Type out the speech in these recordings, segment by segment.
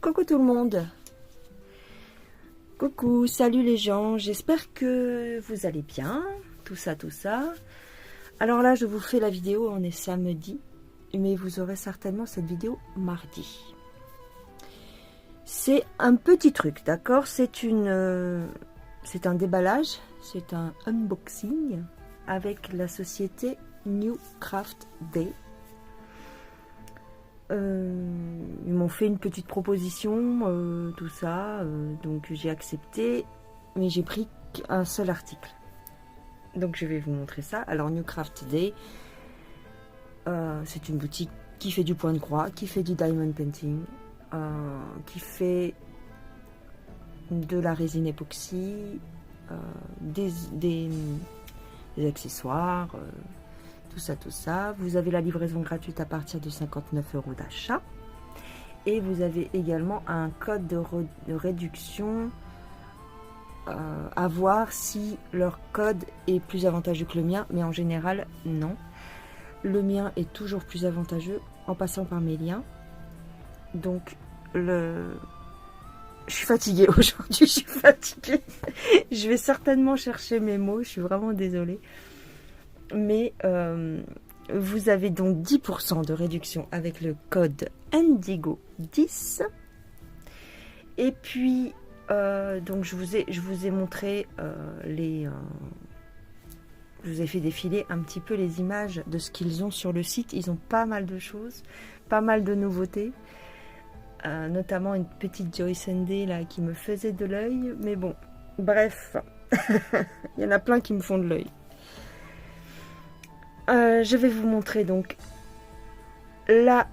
Coucou tout le monde. Coucou, salut les gens, j'espère que vous allez bien, tout ça. Alors là, je vous fais la vidéo, on est samedi, mais vous aurez certainement cette vidéo mardi. C'est un petit truc, d'accord? C'est un déballage, c'est un unboxing avec la société New Craft Day. Ils m'ont fait une petite proposition, tout ça, donc j'ai accepté, mais j'ai pris un seul article. Donc je vais vous montrer ça. Alors New Craft Day, c'est une boutique qui fait du point de croix, qui fait du diamond painting, qui fait de la résine époxy, des accessoires, tout ça. Vous avez la livraison gratuite à partir de 59 € d'achat. Et vous avez également un code de réduction à voir si leur code est plus avantageux que le mien. Mais en général, non. Le mien est toujours plus avantageux en passant par mes liens. Donc, je suis fatiguée aujourd'hui, je suis fatiguée. Je vais certainement chercher mes mots, je suis vraiment désolée. Mais vous avez donc 10% de réduction avec le code Indigo10. Et puis, donc je vous ai montré je vous ai fait défiler un petit peu les images de ce qu'ils ont sur le site. Ils ont pas mal de choses, pas mal de nouveautés. Notamment une petite Joyce Day là qui me faisait de l'œil. Mais bon, bref, il y en a plein qui me font de l'œil. Je vais vous montrer donc la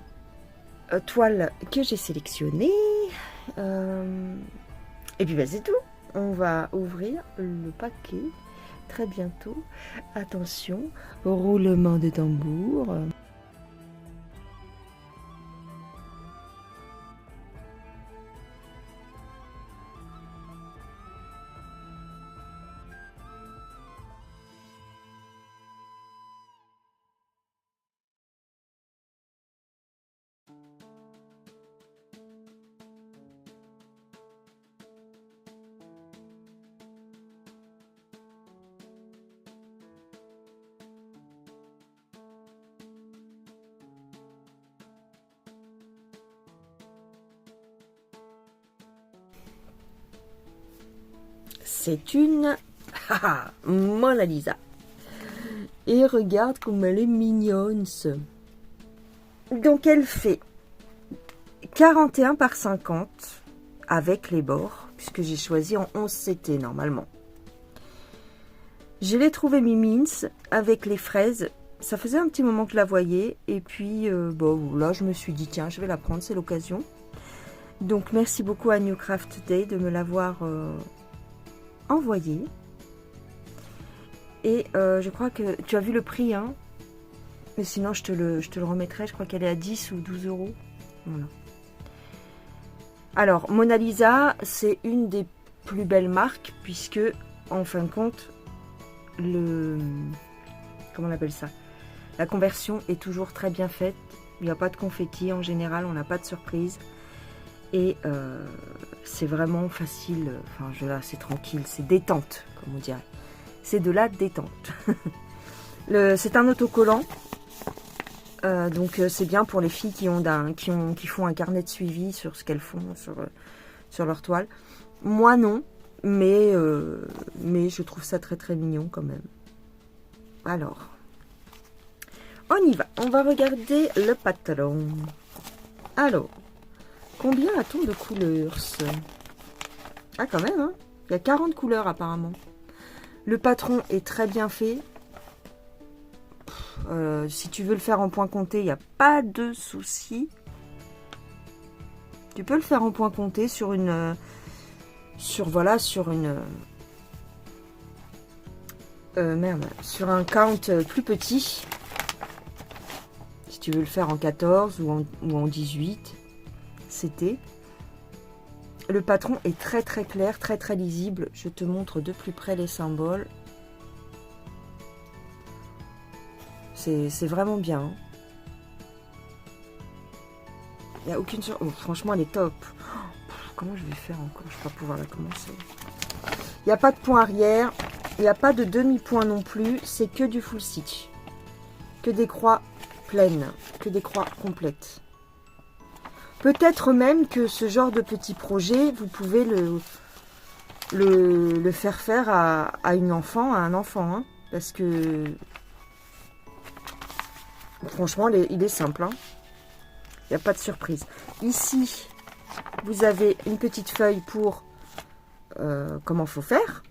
toile que j'ai sélectionnée. Et puis c'est tout. On va ouvrir le paquet très bientôt. Attention, roulement de tambour. C'est une Mona Lisa. Et regarde comme elle est mignonne. Donc elle fait 41 par 50 avec les bords, puisque j'ai choisi en 11 CT normalement. Je l'ai trouvé mi-mince avec les fraises. Ça faisait un petit moment que je la voyais. Et puis bon, là je me suis dit tiens, je vais la prendre, c'est l'occasion. Donc merci beaucoup à New Craft Day de me l'avoir envoyé. Et je crois que tu as vu le prix, hein, mais sinon je te le remettrai. Je crois qu'elle est à 10 ou 12 €. Voilà. Alors Mona Lisa, c'est une des plus belles marques, puisque en fin de compte comment on appelle ça, la conversion est toujours très bien faite. Il n'y a pas de confetti en général, on n'a pas de surprise. Et c'est vraiment facile, enfin là c'est tranquille, c'est détente comme on dirait. C'est de la détente. C'est un autocollant, donc c'est bien pour les filles qui font un carnet de suivi sur ce qu'elles font sur leur toile. Moi non, mais je trouve ça très très mignon quand même. Alors, on y va, on va regarder le patron. Alors, combien a-t-on de couleurs? Ah quand même, hein, il y a 40 couleurs apparemment. Le patron est très bien fait. Si tu veux le faire en point compté, il n'y a pas de souci. Tu peux le faire en point compté sur sur un count plus petit. Si tu veux le faire en 14 ou en 18, c'était. Le patron est très très clair, très très lisible. Je te montre de plus près les symboles. C'est vraiment bien. Il n'y a aucune... Oh, franchement, elle est top. comment je vais faire encore? Je ne vais pas pouvoir la commencer. Il n'y a pas de point arrière. Il n'y a pas de demi-point non plus. C'est que du full stitch. Que des croix pleines. Que des croix complètes. Peut-être même que ce genre de petit projet, vous pouvez le faire à une enfant, à un enfant. Hein, parce que franchement, il est simple. Hein. Il n'y a pas de surprise. Ici, vous avez une petite feuille pour comment faut faire.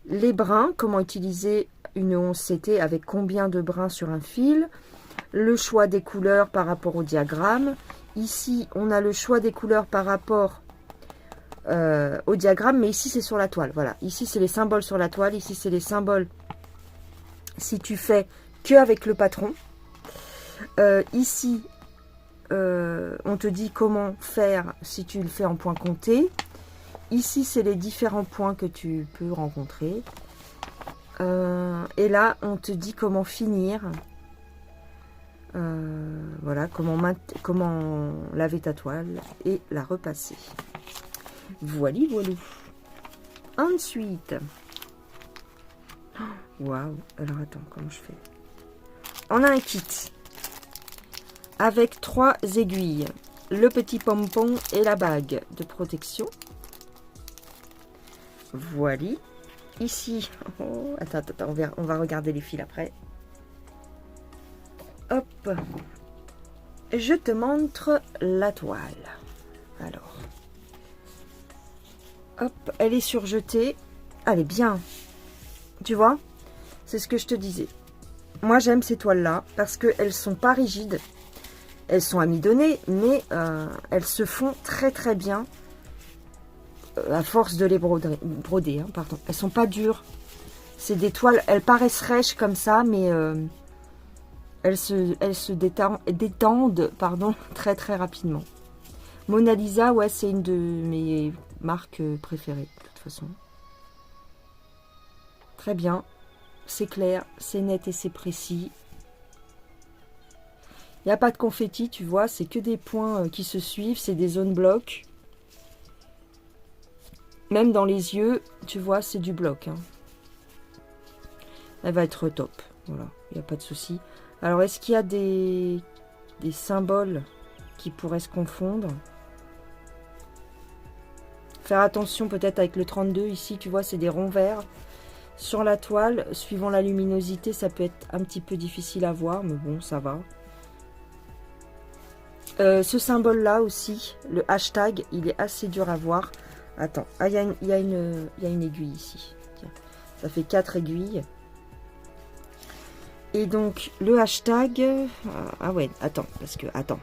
Les brins, comment utiliser une 11 CT avec combien de brins sur un fil. Le choix des couleurs par rapport au diagramme. Ici, on a le choix des couleurs par rapport au diagramme, mais ici, c'est sur la toile. Voilà, ici, c'est les symboles sur la toile. Ici, c'est les symboles si tu fais que avec le patron. Ici, on te dit comment faire si tu le fais en point compté. Ici, c'est les différents points que tu peux rencontrer. Et là, on te dit comment finir. Voilà, comment laver ta toile et la repasser. Voilà, voilà. Ensuite, waouh, alors attends, comment je fais? On a un kit avec 3 aiguilles, le petit pompon et la bague de protection. Voilà. Ici, oh, attends, on va regarder les fils après. Hop, je te montre la toile. Alors, hop, elle est surjetée. Elle est bien. Tu vois, c'est ce que je te disais. Moi, j'aime ces toiles-là parce qu'elles sont pas rigides. Elles sont amidonnées, mais elles se font très très bien à force de les broder. Hein, pardon. Elles sont pas dures. C'est des toiles, elles paraissent rêches comme ça, mais elles se détendent pardon, très très rapidement. Mona Lisa, ouais, c'est une de mes marques préférées, de toute façon. Très bien. C'est clair, c'est net et c'est précis. Il n'y a pas de confetti, tu vois, c'est que des points qui se suivent, c'est des zones blocs. Même dans les yeux, tu vois, c'est du bloc. Hein. Elle va être top, voilà, il n'y a pas de souci. Alors, est-ce qu'il y a des symboles qui pourraient se confondre? Faire attention peut-être avec le 32, ici, tu vois, c'est des ronds verts. Sur la toile, suivant la luminosité, ça peut être un petit peu difficile à voir, mais bon, ça va. Ce symbole-là aussi, le hashtag, il est assez dur à voir. Attends, ah, il y a une aiguille ici. Tiens, ça fait 4 aiguilles. Et donc, le hashtag... ah ouais, attends, parce que... Attends.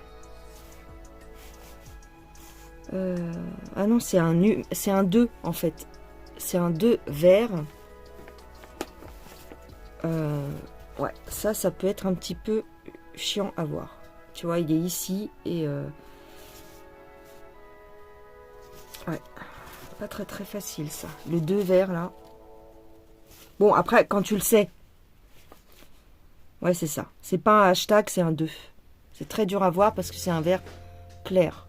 Ah non, c'est un 2, en fait. C'est un 2 vert. Ouais, ça peut être un petit peu chiant à voir. Tu vois, il est ici et... ouais, pas très très facile ça. Le 2 vert là. Bon, après, quand tu le sais. Ouais, c'est ça. C'est pas un hashtag, c'est un 2. C'est très dur à voir parce que c'est un vert clair.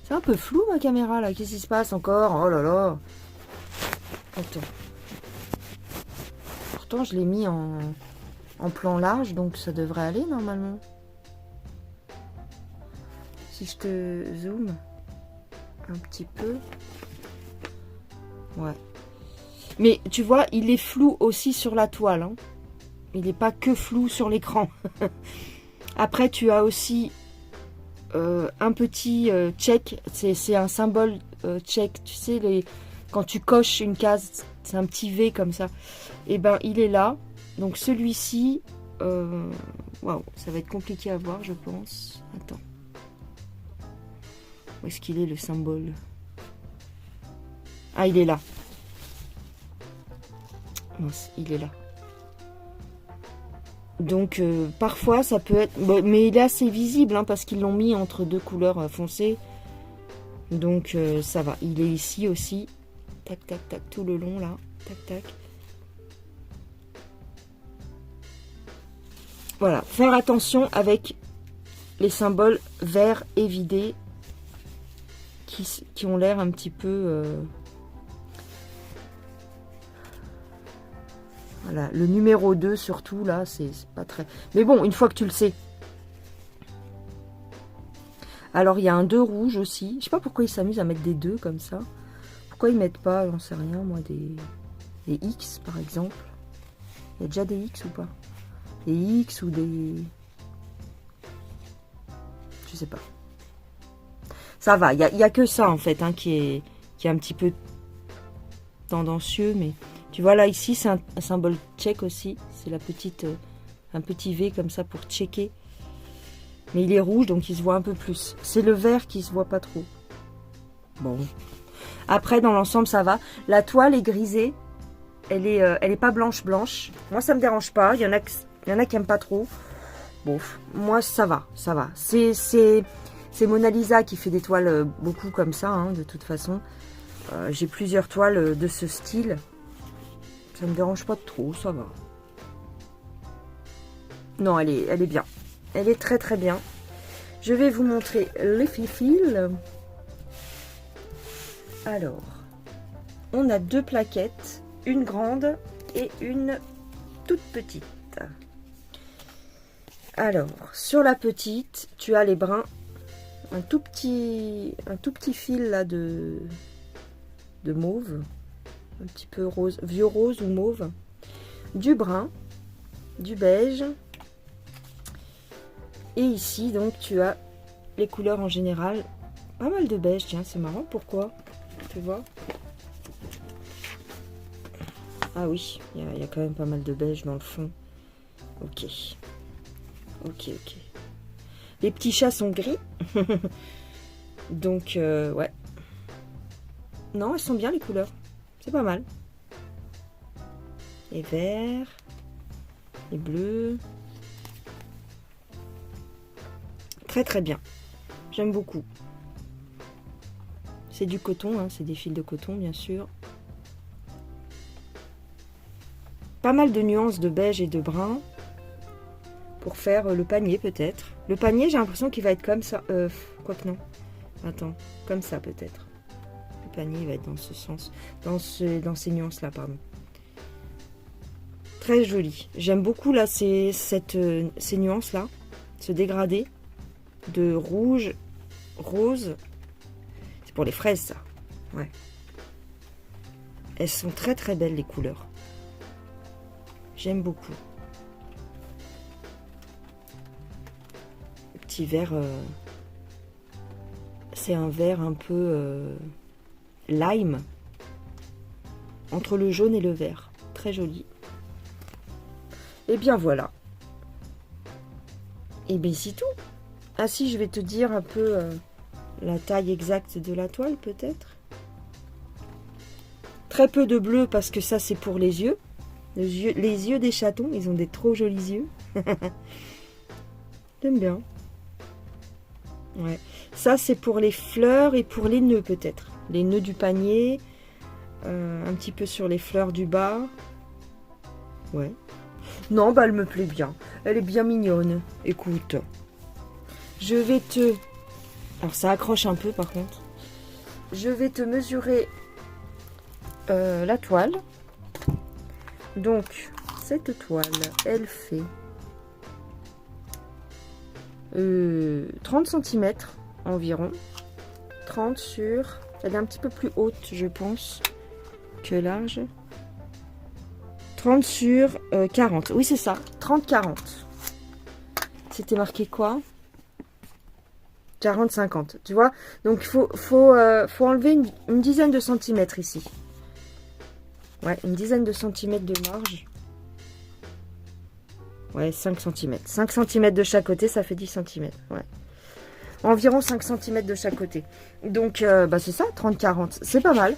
C'est un peu flou ma caméra là. Qu'est-ce qui se passe encore? Oh là là. Attends. Pourtant, je l'ai mis en plan large, donc ça devrait aller normalement. Si je te zoome un petit peu. Ouais. Mais tu vois, il est flou aussi sur la toile. Hein. Il n'est pas que flou sur l'écran. Après, tu as aussi un petit check. C'est un symbole check. Tu sais, quand tu coches une case, c'est un petit V comme ça. Et ben, il est là. Donc celui-ci, waouh, ça va être compliqué à voir, je pense. Attends. Où est-ce qu'il est le symbole? Ah, il est là. Mince, il est là. Donc parfois ça peut être... Bon, mais il est assez visible hein, parce qu'ils l'ont mis entre deux couleurs foncées. Donc ça va. Il est ici aussi. Tac, tac, tac, tout le long là. Tac, tac. Voilà. Faire attention avec les symboles verts et vidés. qui ont l'air un petit peu... Voilà, le numéro 2 surtout, là, c'est pas très... Mais bon, une fois que tu le sais. Alors, il y a un 2 rouge aussi. Je sais pas pourquoi ils s'amusent à mettre des 2 comme ça. Pourquoi ils mettent pas, j'en sais rien, moi, des X, par exemple. Il y a déjà des X ou pas? Des X ou des... Je sais pas. Ça va, il y a que ça, en fait, hein, qui est un petit peu tendancieux, mais... Tu vois, là, ici, c'est un symbole check aussi. C'est la petite... un petit V comme ça pour checker. Mais il est rouge, donc il se voit un peu plus. C'est le vert qui se voit pas trop. Bon. Après, dans l'ensemble, ça va. La toile est grisée. Elle est pas blanche. Moi, ça me dérange pas. Il y en a qui aiment pas trop. Bon, moi, ça va. Ça va. C'est Mona Lisa qui fait des toiles beaucoup comme ça, hein, de toute façon. J'ai plusieurs toiles de ce style. Ça me dérange pas trop, ça va. Non, elle est bien. Elle est très très bien. Je vais vous montrer les fils. Alors, on a 2 plaquettes, une grande et une toute petite. Alors, sur la petite, tu as les brins, un tout petit fil là de mauve, un petit peu rose, vieux rose ou mauve, du brun, du beige. Et ici, donc, tu as les couleurs en général. Pas mal de beige, tiens, c'est marrant. Pourquoi? Tu vois? Ah oui, il y a quand même pas mal de beige dans le fond. Ok. Ok. Les petits chats sont gris. Donc, ouais. Non, elles sont bien, les couleurs. C'est pas mal. Les verts. Les bleus. Très très bien. J'aime beaucoup. C'est du coton, hein, c'est des fils de coton bien sûr. Pas mal de nuances de beige et de brun pour faire le panier peut-être. Le panier, j'ai l'impression qu'il va être comme ça. Quoique non. Attends, comme ça peut-être. Le panier va être dans ce sens, dans ces nuances-là, pardon. Très joli. J'aime beaucoup là ces nuances-là, ce dégradé de rouge, rose. C'est pour les fraises, ça. Ouais. Elles sont très très belles, les couleurs. J'aime beaucoup. Le petit vert, c'est un vert un peu lime, entre le jaune et le vert. Très joli. Et bien voilà. Et bien c'est tout. Ah si, je vais te dire un peu la taille exacte de la toile peut-être. Très peu de bleu parce que ça c'est pour les yeux. Les yeux des chatons, ils ont des trop jolis yeux. J'aime bien. Ouais. Ça c'est pour les fleurs et pour les nœuds peut-être. Les nœuds du panier. Un petit peu sur les fleurs du bas. Ouais. Non, bah elle me plaît bien. Elle est bien mignonne. Écoute. Je vais te... Alors ça accroche un peu par contre. Je vais te mesurer la toile. Donc, cette toile, elle fait 30 cm environ. 30 sur... Elle est un petit peu plus haute, je pense, que large. 30 sur 40. Oui, c'est ça. 30-40. C'était marqué quoi? 40-50. Tu vois? Donc, il faut enlever une dizaine de centimètres ici. Ouais, une dizaine de centimètres de marge. Ouais, 5 cm. 5 cm de chaque côté, ça fait 10 cm. Ouais. Environ 5 cm de chaque côté. Donc, bah c'est ça, 30-40. C'est pas mal.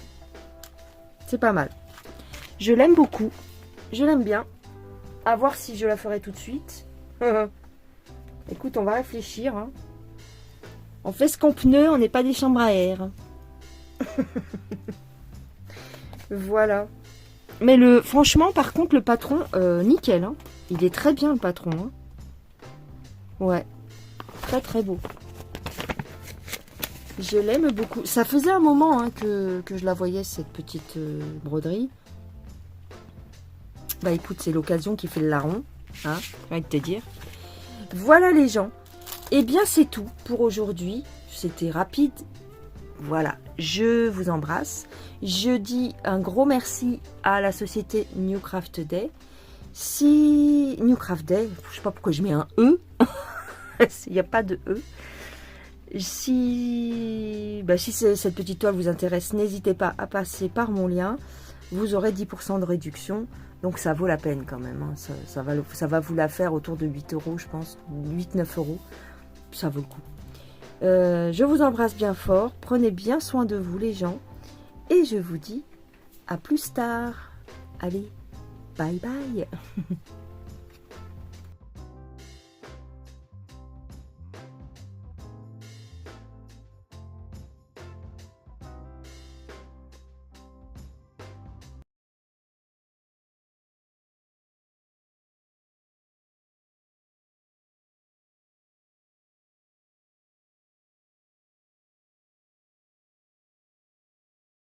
C'est pas mal. Je l'aime beaucoup. Je l'aime bien. À voir si je la ferai tout de suite. Écoute, on va réfléchir. Hein. On fait ce qu'on peut, on n'est pas des chambres à air. Voilà. Mais franchement, par contre, le patron, nickel. Hein. Il est très bien, le patron. Hein. Ouais. Très, très beau. Je l'aime beaucoup. Ça faisait un moment hein, que je la voyais, cette petite broderie. Bah écoute, c'est l'occasion qui fait le larron. Hein, j'ai envie de te dire. Voilà les gens. Eh bien, c'est tout pour aujourd'hui. C'était rapide. Voilà, je vous embrasse. Je dis un gros merci à la société New Craft Day. Si New Craft Day, je sais pas pourquoi je mets un E. Il n'y a pas de E. Si cette petite toile vous intéresse, n'hésitez pas à passer par mon lien. Vous aurez 10% de réduction. Donc ça vaut la peine quand même. Hein. Ça va vous la faire autour de 8 euros, je pense. 8-9 euros. Ça vaut le coup. Je vous embrasse bien fort. Prenez bien soin de vous les gens. Et je vous dis à plus tard. Allez, bye bye.